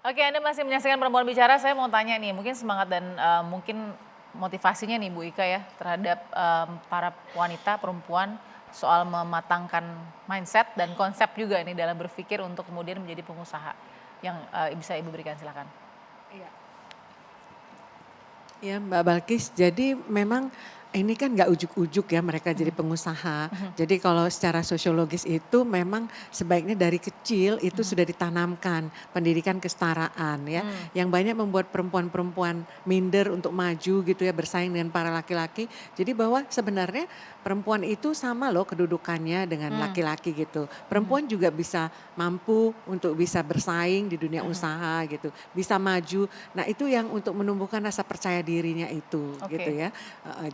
Oke, Anda masih menyaksikan Perempuan Bicara. Saya mau tanya nih, mungkin semangat dan mungkin motivasinya nih Bu Ika ya terhadap para wanita perempuan soal mematangkan mindset dan konsep juga nih dalam berpikir untuk kemudian menjadi pengusaha yang bisa Ibu berikan, silakan. Iya. Ya Mbak Balkis, jadi memang ini kan nggak ujuk-ujuk ya mereka jadi pengusaha. Jadi kalau secara sosiologis itu memang sebaiknya dari kecil itu sudah ditanamkan pendidikan kesetaraan ya. Yang banyak membuat perempuan-perempuan minder untuk maju gitu ya bersaing dengan para laki-laki. Jadi bahwa sebenarnya perempuan itu sama loh kedudukannya dengan laki-laki gitu. Perempuan juga bisa mampu untuk bisa bersaing di dunia usaha gitu. Bisa maju. Nah itu yang untuk menumbuhkan rasa percaya dirinya itu gitu Oke. ya.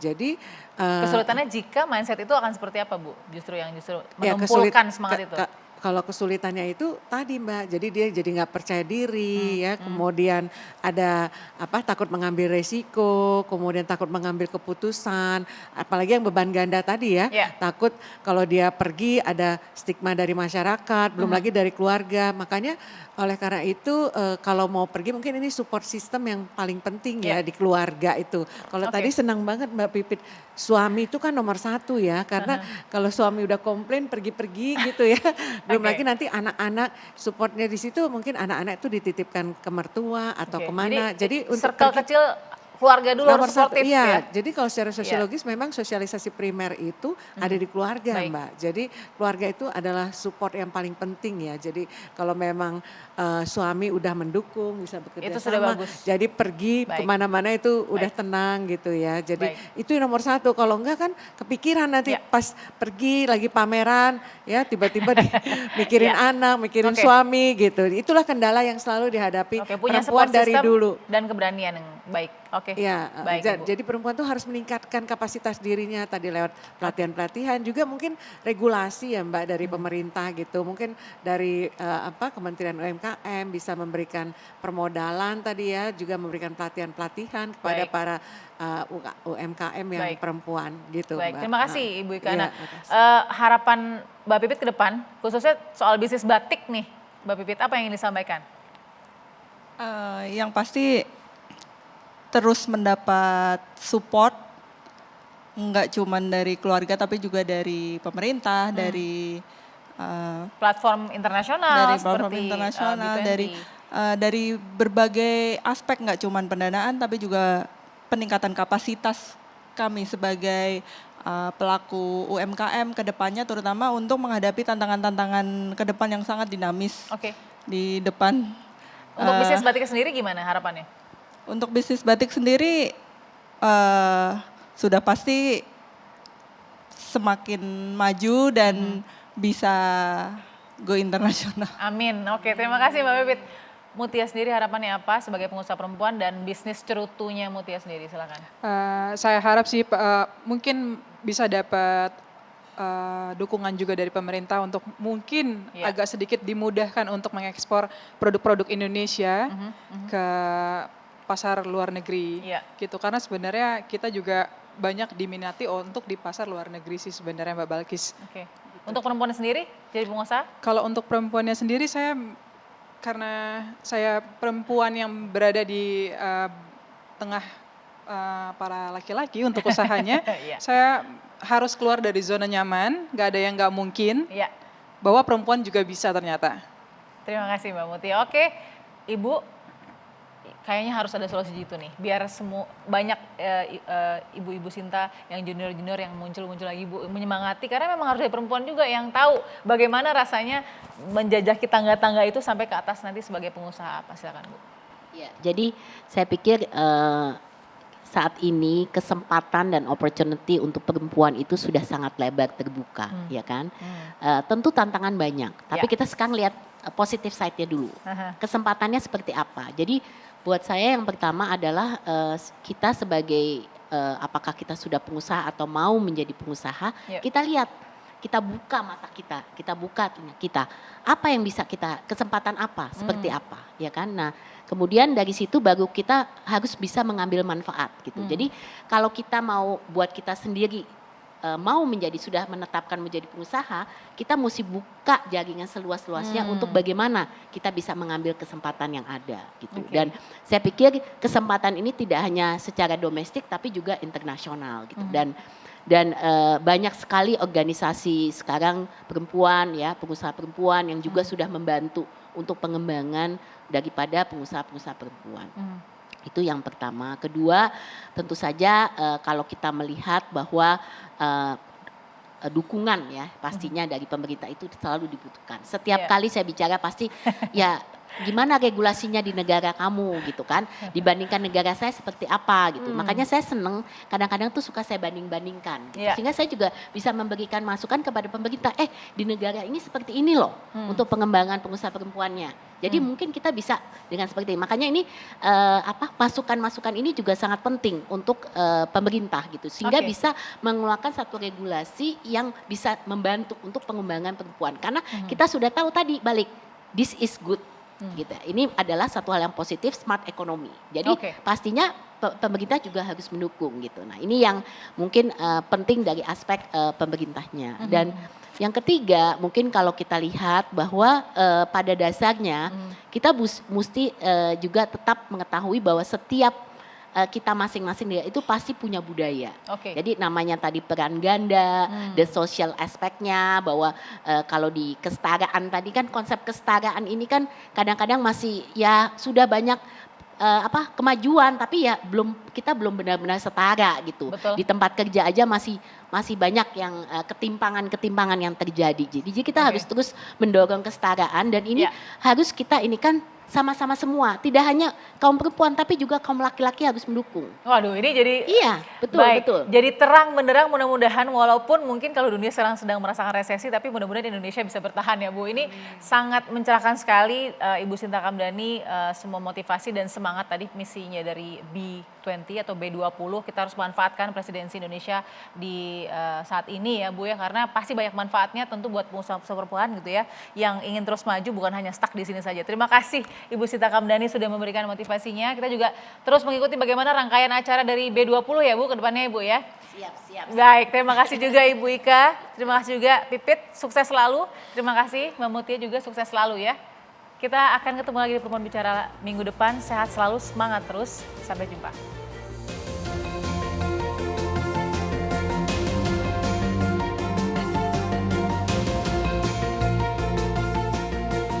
Jadi Kesulitannya jika mindset itu akan seperti apa Bu? Justru yang ya menumpulkan semangat itu. kalau kesulitannya itu tadi Mbak, jadi dia jadi nggak percaya diri ya, kemudian ada apa takut mengambil resiko, kemudian takut mengambil keputusan, apalagi yang beban ganda tadi ya, Ya. takut kalau dia pergi ada stigma dari masyarakat, belum lagi dari keluarga, makanya oleh karena itu kalau mau pergi mungkin ini support system yang paling penting ya Ya. di keluarga itu. Kalau tadi Oke. senang banget Mbak Pipit, suami itu kan nomor satu ya, karena kalau suami udah komplain pergi-pergi gitu ya, belum Oke. lagi nanti anak-anak supportnya di situ mungkin anak-anak itu dititipkan ke mertua atau Oke, kemana. Jadi untuk circle pergi kecil keluarga dulu harus nomor satu, suportif iya. ya. Jadi kalau secara Iya. sosiologis memang sosialisasi primer itu ada di keluarga Baik. Mbak. Jadi keluarga itu adalah support yang paling penting ya. Jadi kalau memang suami udah mendukung bisa bekerja Itu sudah sama. bagus. Jadi pergi Baik. kemana-mana itu udah Baik. tenang gitu ya. Jadi Baik. itu yang nomor satu. Kalau enggak kan kepikiran nanti Ya. pas pergi lagi pameran ya tiba-tiba mikirin Ya. anak, mikirin Oke. suami gitu. Itulah kendala yang selalu dihadapi Oke, punya perempuan support dari system dulu. dan keberanian yang baik. Oke, Ya, baik Ibu. jadi perempuan tuh harus meningkatkan kapasitas dirinya tadi lewat pelatihan-pelatihan, juga mungkin regulasi ya Mbak dari pemerintah gitu. Mungkin dari apa Kementerian UMKM bisa memberikan permodalan tadi ya, juga memberikan pelatihan-pelatihan kepada Baik. para UMKM yang Baik. perempuan gitu Baik, Mbak. terima kasih Ibu Ika. Iya, Nah, makasih. harapan Mbak Pipit ke depan, khususnya soal bisnis batik nih, Mbak Pipit apa yang ingin disampaikan? Yang pasti terus mendapat support, nggak cuma dari keluarga tapi juga dari pemerintah, dari Platform internasional platform seperti internasional, B20. dari berbagai aspek, nggak cuma pendanaan tapi juga peningkatan kapasitas kami sebagai pelaku UMKM ke depannya, terutama untuk menghadapi tantangan-tantangan ke depan yang sangat dinamis Oke. di depan. Untuk bisnis batiknya sendiri gimana harapannya? Untuk bisnis batik sendiri sudah pasti semakin maju dan bisa go internasional. Amin. Oke, terima kasih Mbak Pipit. Mutia sendiri harapannya apa sebagai pengusaha perempuan dan bisnis cerutunya Mutia sendiri, silakan. Saya harap sih mungkin bisa dapat dukungan juga dari pemerintah untuk mungkin Ya. agak sedikit dimudahkan untuk mengekspor produk-produk Indonesia ke pasar luar negeri Iya. gitu. Karena sebenarnya kita juga banyak diminati untuk di pasar luar negeri sih sebenarnya Mbak Balkis. Oke. Untuk perempuan sendiri jadi pengusaha? Kalau untuk perempuannya sendiri karena saya perempuan yang berada di tengah para laki-laki untuk usahanya, Iya. saya harus keluar dari zona nyaman, nggak ada yang nggak mungkin, Iya. bahwa perempuan juga bisa ternyata. Terima kasih Mbak Mutia. Oke, Ibu, kayaknya harus ada solusi gitu nih, biar banyak ibu-ibu Sinta yang junior-junior yang muncul lagi Bu, menyemangati, karena memang harus ada perempuan juga yang tahu bagaimana rasanya menjajaki tangga-tangga itu sampai ke atas nanti sebagai pengusaha apa, silakan Bu. Ya, jadi saya pikir saat ini kesempatan dan opportunity untuk perempuan itu sudah sangat lebar terbuka, ya kan? Tentu tantangan banyak, tapi Ya. kita sekarang lihat positif side-nya dulu. Aha. Kesempatannya seperti apa? Jadi buat saya yang pertama adalah kita sebagai apakah kita sudah pengusaha atau mau menjadi pengusaha, Ya. kita lihat, kita buka mata kita buka telinga kita. Apa yang bisa kita, kesempatan apa, seperti apa, ya kan? Nah, kemudian dari situ baru kita harus bisa mengambil manfaat gitu. Jadi kalau kita mau buat kita sendiri mau sudah menetapkan menjadi pengusaha, kita mesti buka jaringan seluas-luasnya untuk bagaimana kita bisa mengambil kesempatan yang ada gitu. Dan saya pikir kesempatan ini tidak hanya secara domestik tapi juga internasional gitu. Dan banyak sekali organisasi sekarang perempuan ya, pengusaha perempuan yang juga sudah membantu untuk pengembangan daripada pengusaha-pengusaha perempuan. Itu yang pertama. Kedua, tentu saja kalau kita melihat bahwa dukungan ya pastinya dari pemerintah itu selalu dibutuhkan. Setiap kali saya bicara pasti ya gimana regulasinya di negara kamu gitu kan, dibandingkan negara saya seperti apa gitu. Makanya saya seneng kadang-kadang tuh suka saya banding-bandingkan gitu. Sehingga saya juga bisa memberikan masukan kepada pemerintah, di negara ini seperti ini loh untuk pengembangan pengusaha perempuannya. Jadi mungkin kita bisa dengan seperti ini. Makanya ini masukan-masukan ini juga sangat penting untuk pemerintah gitu. Sehingga bisa mengeluarkan satu regulasi yang bisa membantu untuk pengembangan perempuan. Karena kita sudah tahu tadi this is good. Gitu. Ini adalah satu hal yang positif, smart economy. Jadi pastinya pemerintah juga harus mendukung gitu. Nah ini yang mungkin penting dari aspek pemerintahnya. Dan yang ketiga mungkin kalau kita lihat bahwa pada dasarnya kita mesti juga tetap mengetahui bahwa setiap kita masing-masing itu pasti punya budaya. Jadi namanya tadi peran ganda, the social aspeknya bahwa kalau di kesetaraan tadi kan konsep kesetaraan ini kan kadang-kadang masih ya sudah banyak kemajuan tapi ya kita belum benar-benar setara gitu. Di tempat kerja aja masih banyak yang ketimpangan yang terjadi. Jadi kita harus terus mendorong kesetaraan dan ini harus kita ini kan sama-sama semua, tidak hanya kaum perempuan tapi juga kaum laki-laki harus mendukung. Waduh, ini jadi betul. Jadi terang benderang mudah-mudahan walaupun mungkin kalau dunia sekarang sedang merasakan resesi tapi mudah-mudahan Indonesia bisa bertahan ya Bu. Ini sangat mencerahkan sekali Ibu Sinta Kamdhani, semua motivasi dan semangat tadi misinya dari B20 atau B20 kita harus manfaatkan presidensi Indonesia di saat ini ya Bu ya, karena pasti banyak manfaatnya tentu buat pengusaha-pengusaha perempuan gitu ya yang ingin terus maju bukan hanya stuck di sini saja. Terima kasih Ibu Sinta Kamdhani sudah memberikan motivasinya. Kita juga terus mengikuti bagaimana rangkaian acara dari B20 ya Bu ke depannya Ibu ya. Siap. Baik, terima kasih juga Ibu Ika, terima kasih juga Pipit, sukses selalu. Terima kasih Mbak Mutia juga sukses selalu ya. Kita akan ketemu lagi di Perempuan Bicara minggu depan, sehat selalu, semangat terus, sampai jumpa.